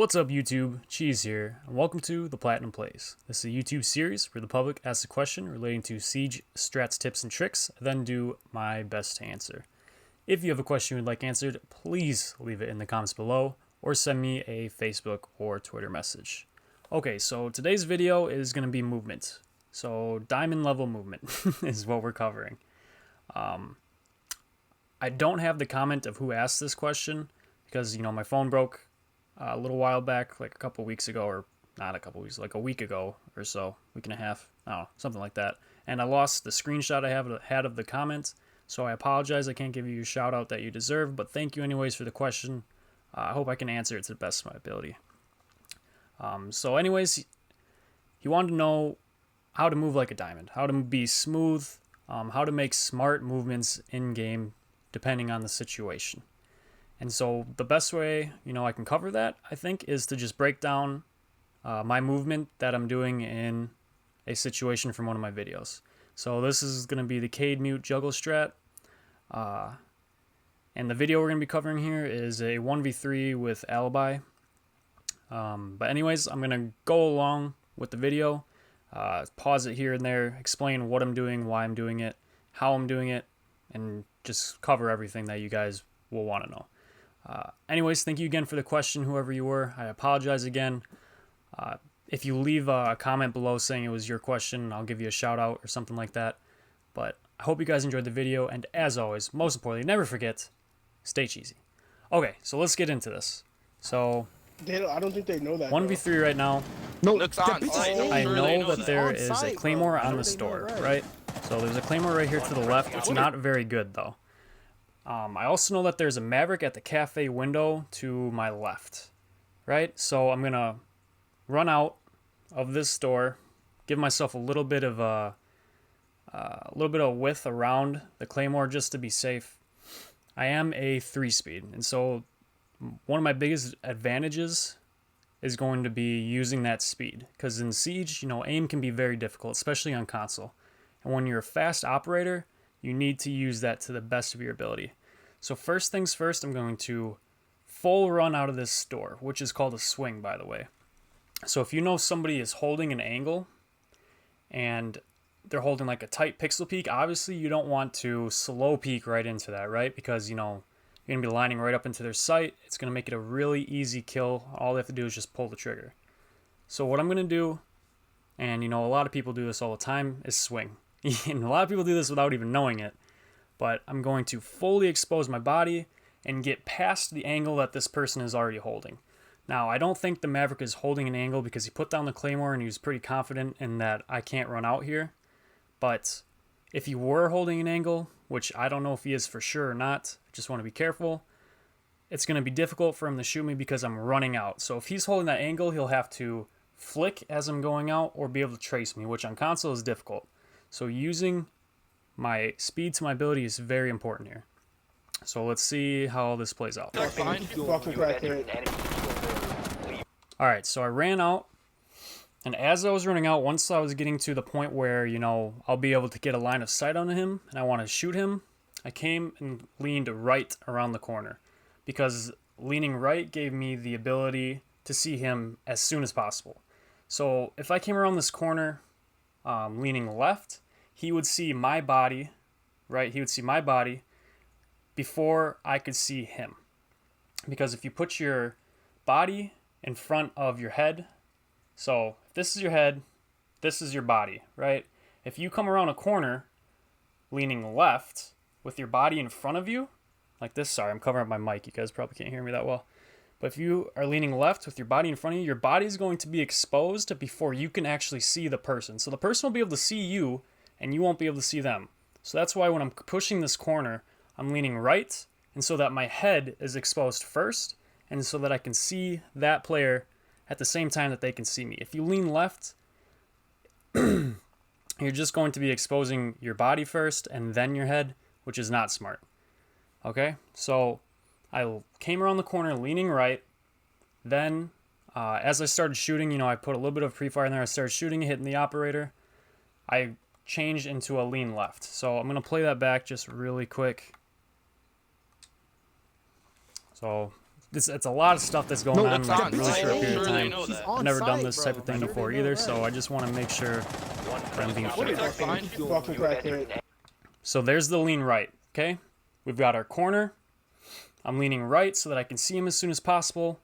What's up YouTube, Cheese here, and welcome to The Platinum Plays. This is a YouTube series where the public asks a question relating to Siege strats, tips, and tricks, I then do my best to answer. If you have a question you'd like answered, please leave it in the comments below, or send me a Facebook or Twitter message. Okay, so today's video is going to be movement. So diamond level movement is what we're covering. I don't have the comment of who asked this question, because my phone broke a little while back, like a couple weeks ago, or not a couple weeks, like a week ago or so, week and a half, I don't know, something like that. And I lost the screenshot I had of the comment, so I apologize. I can't give you a shout out that you deserve, but thank you anyways for the question. I hope I can answer it to the best of my ability. So anyways, he wanted to know how to move like a diamond, how to be smooth, how to make smart movements in game depending on the situation. And so the best way, I can cover that, I think, is to just break down my movement that I'm doing in a situation from one of my videos. So this is going to be the Cade Mute Juggle Strat. And the video we're going to be covering here is a 1v3 with Alibi. But anyways, I'm going to go along with the video, pause it here and there, explain what I'm doing, why I'm doing it, how I'm doing it, and just cover everything that you guys will want to know. Anyways, thank you again for the question, whoever you were. I apologize again. If you leave a comment below saying it was your question, I'll give you a shout out or something like that. But I hope you guys enjoyed the video, and as always, most importantly, never forget, stay cheesy. Okay, so let's get into this. So I don't think they know that. 1v3 right now. No, looks on. I know that there is a claymore on the store, right? So there's a claymore right here to the left. It's not very good though. I also know that there's a Maverick at the cafe window to my left, right? So I'm gonna run out of this store, give myself a little bit of width around the claymore just to be safe. I am a 3-speed, and so one of my biggest advantages is going to be using that speed, because in Siege, aim can be very difficult, especially on console. And when you're a fast operator, you need to use that to the best of your ability. So first things first, I'm going to full run out of this store, which is called a swing, by the way. So if you know somebody is holding an angle and they're holding like a tight pixel peek, obviously you don't want to slow peek right into that, right? Because, you're going to be lining right up into their sight. It's going to make it a really easy kill. All they have to do is just pull the trigger. So what I'm going to do, and a lot of people do this all the time, is swing. And a lot of people do this without even knowing it. But I'm going to fully expose my body and get past the angle that this person is already holding. Now, I don't think the Maverick is holding an angle because he put down the claymore and he was pretty confident in that I can't run out here. But if he were holding an angle, which I don't know if he is for sure or not, I just want to be careful, it's going to be difficult for him to shoot me because I'm running out. So if he's holding that angle, he'll have to flick as I'm going out or be able to trace me, which on console is difficult. So using my speed to my ability is very important here. So let's see how this plays out. Alright, so I ran out, and as I was running out, once I was getting to the point where, I'll be able to get a line of sight on him, and I want to shoot him, I came and leaned right around the corner, because leaning right gave me the ability to see him as soon as possible. So if I came around this corner, leaning left, he would see my body, right? He would see my body before I could see him. Because if you put your body in front of your head, so if this is your head, this is your body, right? If you come around a corner leaning left with your body in front of you, like this, sorry, I'm covering up my mic, you guys probably can't hear me that well. But if you are leaning left with your body in front of you, your body is going to be exposed before you can actually see the person. So the person will be able to see you, and you won't be able to see them. So that's why when I'm pushing this corner, I'm leaning right, and so that my head is exposed first, and so that I can see that player at the same time that they can see me. If you lean left, you're just going to be exposing your body first and then your head, which is not smart. Okay, so I came around the corner leaning right. Then, as I started shooting, I put a little bit of pre-fire in there. I started shooting, hitting the operator. I changed into a lean left. So I'm going to play that back just really quick. So it's a lot of stuff that's going on in like a really short period of time. He's I've never done this bro. type of thing Like, before either, so I just want to make sure that I'm being What fair. is fucking crackhead? So there's the lean right, okay? We've got our corner. I'm leaning right so that I can see him as soon as possible.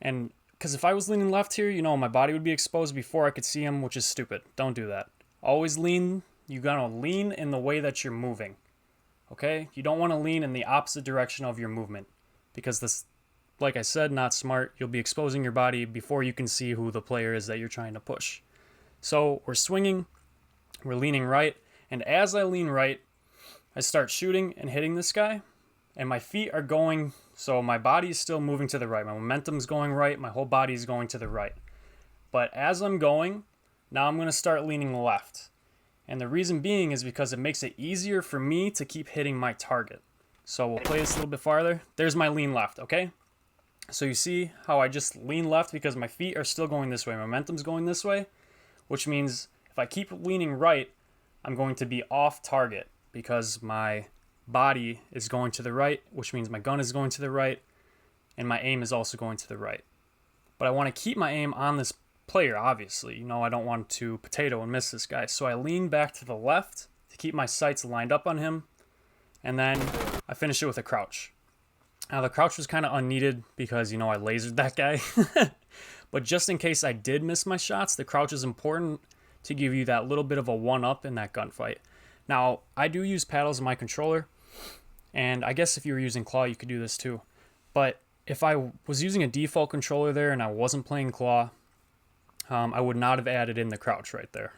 And because if I was leaning left here, you know, my body would be exposed before I could see him, which is stupid. Don't do that. Always lean. You gotta lean in the way that you're moving, okay? You don't want to lean in the opposite direction of your movement because this, like I said, not smart. You'll be exposing your body before you can see who the player is that you're trying to push. So we're swinging, we're leaning right, and as I lean right, I start shooting and hitting this guy, and my feet are going, so my body is still moving to the right. My momentum's going right, my whole body is going to the right. But as I'm going, now I'm going to start leaning left. And the reason being is because it makes it easier for me to keep hitting my target. So we'll play this a little bit farther. There's my lean left, okay? So you see how I just lean left because my feet are still going this way. Momentum's going this way, which means if I keep leaning right, I'm going to be off target because my body is going to the right, which means my gun is going to the right, and my aim is also going to the right. But I want to keep my aim on this player, obviously. You know, I don't want to potato and miss this guy. So I lean back to the left to keep my sights lined up on him, and then I finish it with a crouch. Now, the crouch was kind of unneeded because, you know, I lasered that guy. But just in case I did miss my shots, the crouch is important to give you that little bit of a one-up in that gunfight. Now, I do use paddles in my controller, and I guess if you were using claw, you could do this too. But if I was using a default controller there and I wasn't playing claw, I would not have added in the crouch right there.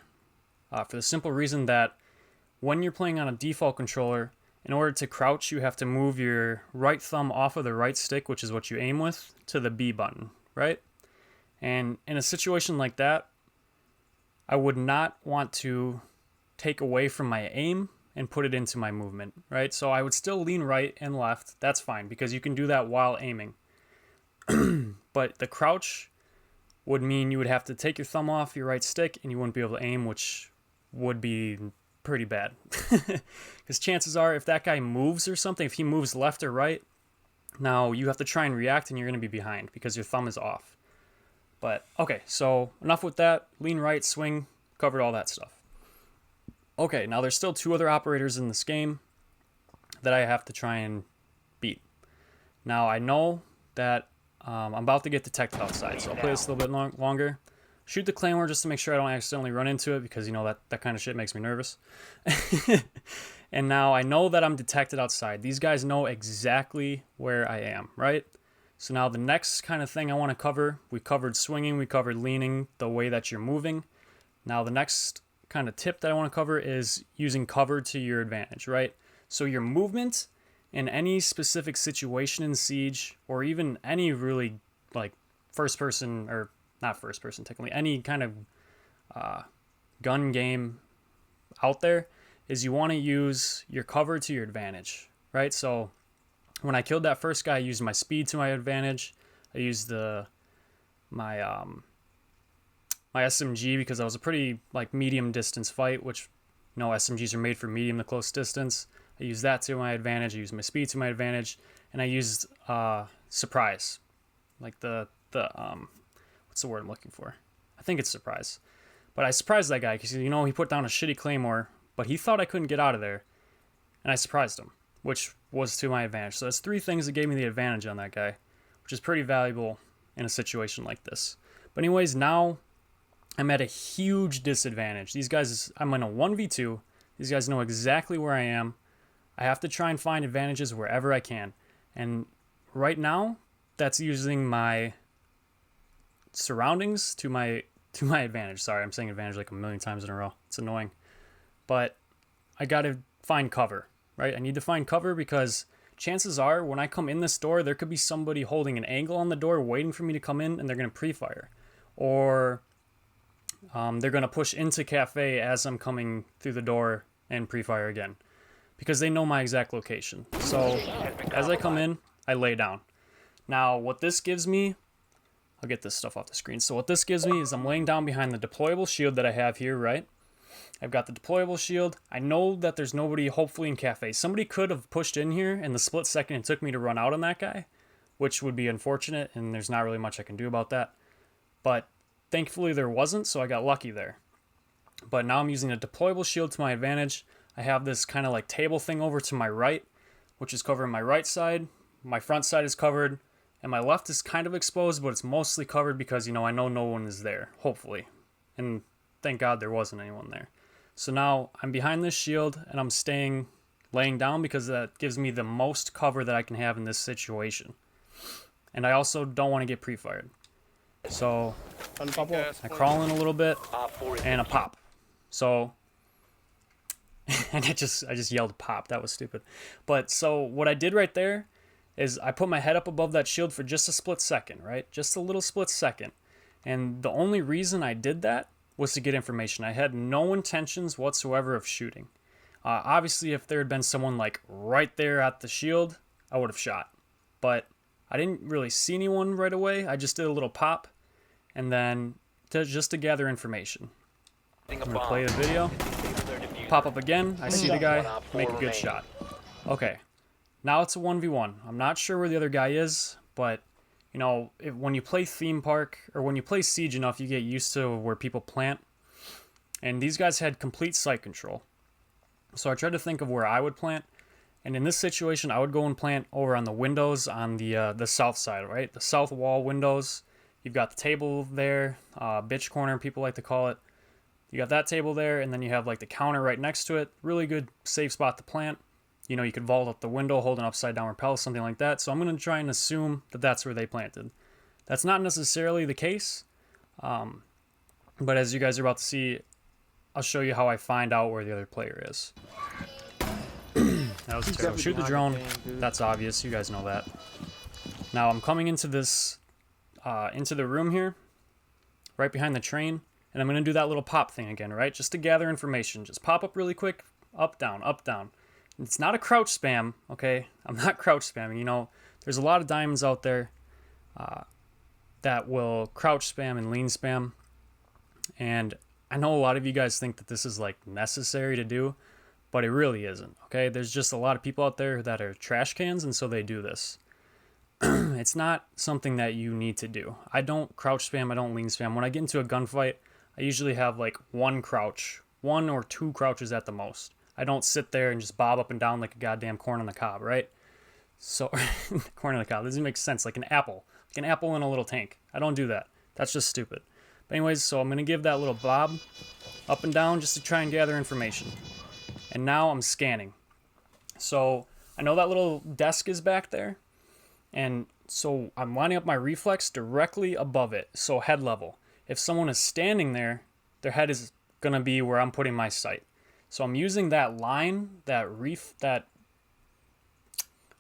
For the simple reason that when you're playing on a default controller, in order to crouch, you have to move your right thumb off of the right stick, which is what you aim with, to the B button, right? And in a situation like that, I would not want to take away from my aim and put it into my movement, right? So I would still lean right and left. That's fine because you can do that while aiming. But the crouch would mean you would have to take your thumb off your right stick and you wouldn't be able to aim, which would be pretty bad. Because chances are if that guy moves or something, if he moves left or right, now you have to try and react and you're going to be behind because your thumb is off. But okay, so enough with that. Lean right, swing, covered all that stuff. Okay, now there's still two other operators in this game that I have to try and beat. Now I know that I'm about to get detected outside, so I'll play this a little bit longer. Shoot the claymore just to make sure I don't accidentally run into it because, you know, that kind of shit makes me nervous. And now I know that I'm detected outside. These guys know exactly where I am, right? So now the next kind of thing I want to cover, we covered swinging, we covered leaning, the way that you're moving. Now the next kind of tip that I want to cover is using cover to your advantage, right? So your movement in any specific situation in Siege, or even any really like first person, or not first person technically, any kind of gun game out there, is you want to use your cover to your advantage, right? So when I killed that first guy, I used my speed to my advantage. I used my SMG because that was a pretty like medium distance fight, which, you know, SMGs are made for medium to close distance. I used that to my advantage. I used my speed to my advantage, and I used surprise, like the what's the word I'm looking for? I think it's surprise. But I surprised that guy because, you know, he put down a shitty claymore, but he thought I couldn't get out of there, and I surprised him, which was to my advantage. So that's three things that gave me the advantage on that guy, which is pretty valuable in a situation like this. But anyways, now I'm at a huge disadvantage. These guys, I'm in a 1v2. These guys know exactly where I am. I have to try and find advantages wherever I can. And right now, that's using my surroundings to my advantage. Sorry, I'm saying advantage like a million times in a row. It's annoying. But I got to find cover, right? I need to find cover because chances are when I come in this door, there could be somebody holding an angle on the door waiting for me to come in, and they're going to pre-fire. Or they're going to push into cafe as I'm coming through the door and pre-fire again, because they know my exact location. So as I come in, I lay down. Now what this gives me, I'll get this stuff off the screen. So what this gives me is I'm laying down behind the deployable shield that I have here, right? I've got the deployable shield. I know that there's nobody hopefully in cafe. Somebody could have pushed in here in the split second it took me to run out on that guy, which would be unfortunate, and there's not really much I can do about that. But thankfully there wasn't, so I got lucky there. But now I'm using a deployable shield to my advantage. I have this kind of like table thing over to my right, which is covering my right side. My front side is covered, and my left is kind of exposed, but it's mostly covered because, I know no one is there, hopefully. And thank God there wasn't anyone there. So now I'm behind this shield, and I'm laying down because that gives me the most cover that I can have in this situation. And I also don't want to get pre-fired. So I crawl in a little bit, and a pop. So, and I just yelled pop. That was stupid. But so what I did right there is I put my head up above that shield for just a split second, right? Just a little split second. And the only reason I did that was to get information. I had no intentions whatsoever of shooting. Obviously, if there had been someone like right there at the shield, I would have shot. But I didn't really see anyone right away. I just did a little pop, and then just to gather information. I'm gonna play the video. Pop up again. I see the guy. Make a good shot. Okay. Now it's a 1v1. I'm not sure where the other guy is, but when you play theme park or when you play Siege enough, you get used to where people plant. And these guys had complete site control. So I tried to think of where I would plant. And in this situation, I would go and plant over on the windows on the south side, right? The south wall windows. You've got the table there, bitch corner, people like to call it. You got that table there, and then you have like the counter right next to it. Really good, safe spot to plant. You could vault up the window, hold an upside down rappel, something like that. So I'm going to try and assume that that's where they planted. That's not necessarily the case. But as you guys are about to see, I'll show you how I find out where the other player is. That was terrible. Shoot the drone. That's obvious. You guys know that. Now I'm coming into this, into the room here, right behind the train. And I'm going to do that little pop thing again, right? Just to gather information. Just pop up really quick. Up, down, up, down. It's not a crouch spam, okay? I'm not crouch spamming. There's a lot of diamonds out there that will crouch spam and lean spam. And I know a lot of you guys think that this is like necessary to do, but it really isn't, okay? There's just a lot of people out there that are trash cans, and so they do this. It's not something that you need to do. I don't crouch spam, I don't lean spam. When I get into a gunfight, I usually have like one or two crouches at the most. I don't sit there and just bob up and down like a goddamn corn on the cob, right? So, corn on the cob, this doesn't make sense. Like an apple in a little tank. I don't do that. That's just stupid. But anyways, so I'm going to give that little bob up and down just to try and gather information. And now I'm scanning. So I know that little desk is back there. And so I'm lining up my reflex directly above it. So head level. If someone is standing there, their head is going to be where I'm putting my sight. So I'm using that line, that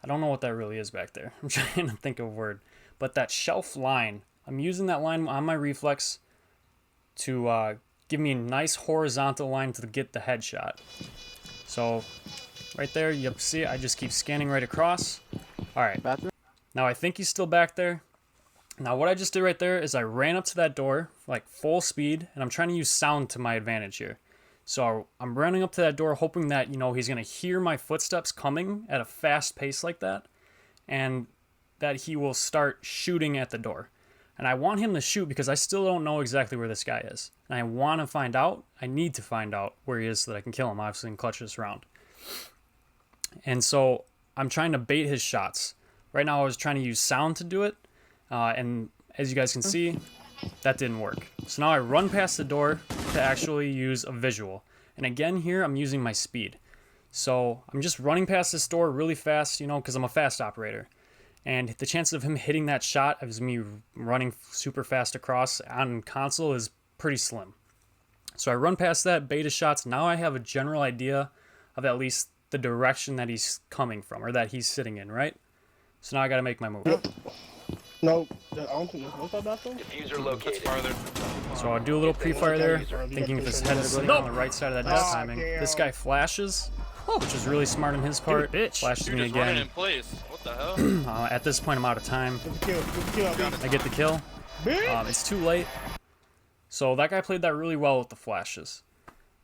I don't know what that really is back there. I'm trying to think of a word. But that shelf line, I'm using that line on my reflex to give me a nice horizontal line to get the headshot. So right there, you see, I just keep scanning right across. All right. Now I think he's still back there. Now what I just did right there is I ran up to that door like full speed, and I'm trying to use sound to my advantage here. So I'm running up to that door hoping that, he's going to hear my footsteps coming at a fast pace like that, and that he will start shooting at the door. And I want him to shoot because I still don't know exactly where this guy is. And I want to find out. I need to find out where he is so that I can kill him, obviously, and clutch this round. And so I'm trying to bait his shots. Right now I was trying to use sound to do it. And as you guys can see, that didn't work. So now I run past the door to actually use a visual. And again here, I'm using my speed. So I'm just running past this door really fast, because I'm a fast operator. And the chance of him hitting that shot as me running super fast across on console is pretty slim. So I run past that, beta shots. Now I have a general idea of at least the direction that he's coming from, or that he's sitting in, right? So now I got to make my move. No, I don't think there's no bathroom. Diffuser located. Farther. So I'll do a little pre-fire there, thinking if his head is sitting on the right side of that desk timing. This guy flashes, which is really smart on his part. Flashes me again. In place. What the hell? At this point, I'm out of time. I get the kill. It's too late. So that guy played that really well with the flashes.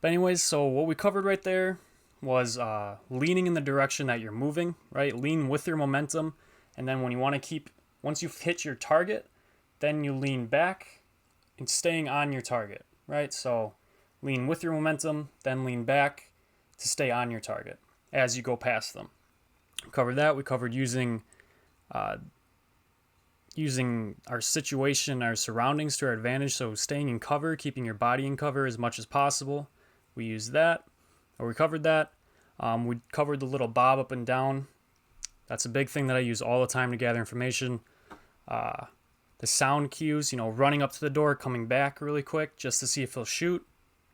But anyways, so what we covered right there was leaning in the direction that you're moving, right? Lean with your momentum. And then when you want to keep once you've hit your target, then you lean back and staying on your target, right? So lean with your momentum, then lean back to stay on your target as you go past them. We covered that. We covered using our situation, our surroundings to our advantage. So staying in cover, keeping your body in cover as much as possible. We used that, or we covered that. We covered the little bob up and down. That's a big thing that I use all the time to gather information. The sound cues, running up to the door, coming back really quick just to see if he'll shoot.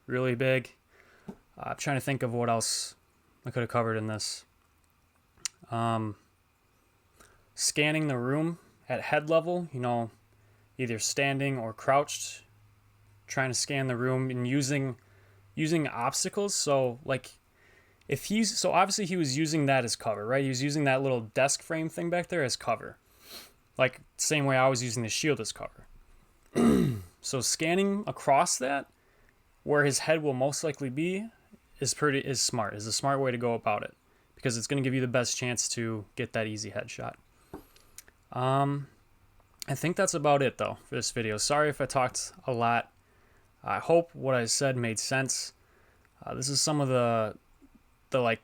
Really big. I'm trying to think of what else I could have covered in this. Scanning the room at head level, either standing or crouched, trying to scan the room and using obstacles. So so obviously he was using that as cover, right? He was using that little desk frame thing back there as cover. Like same way I was using the shield as cover. So scanning across that, where his head will most likely be, is a smart way to go about it, because it's going to give you the best chance to get that easy headshot. I think that's about it though for this video. Sorry if I talked a lot. I hope what I said made sense. This is some of the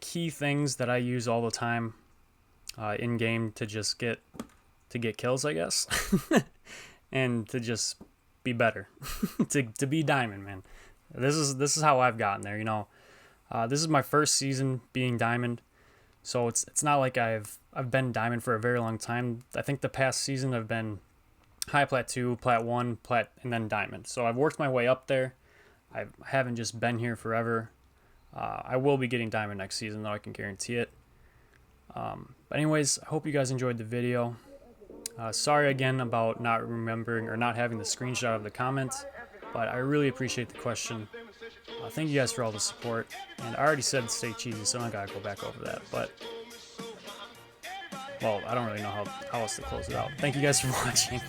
key things that I use all the time in game to just get kills, I guess, and to just be better, to be diamond, man. This is how I've gotten there. This is my first season being diamond, so it's not like I've been diamond for a very long time. I think the past season I've been high plat 2, plat 1, plat, and then diamond. So I've worked my way up there. I haven't just been here forever. I will be getting diamond next season, though, I can guarantee it. But anyways, I hope you guys enjoyed the video. Sorry again about not remembering or not having the screenshot of the comment, but I really appreciate the question. Thank you guys for all the support. And I already said stay cheesy, so I don't gotta go back over that. But, well, I don't really know how else to close it out. Thank you guys for watching.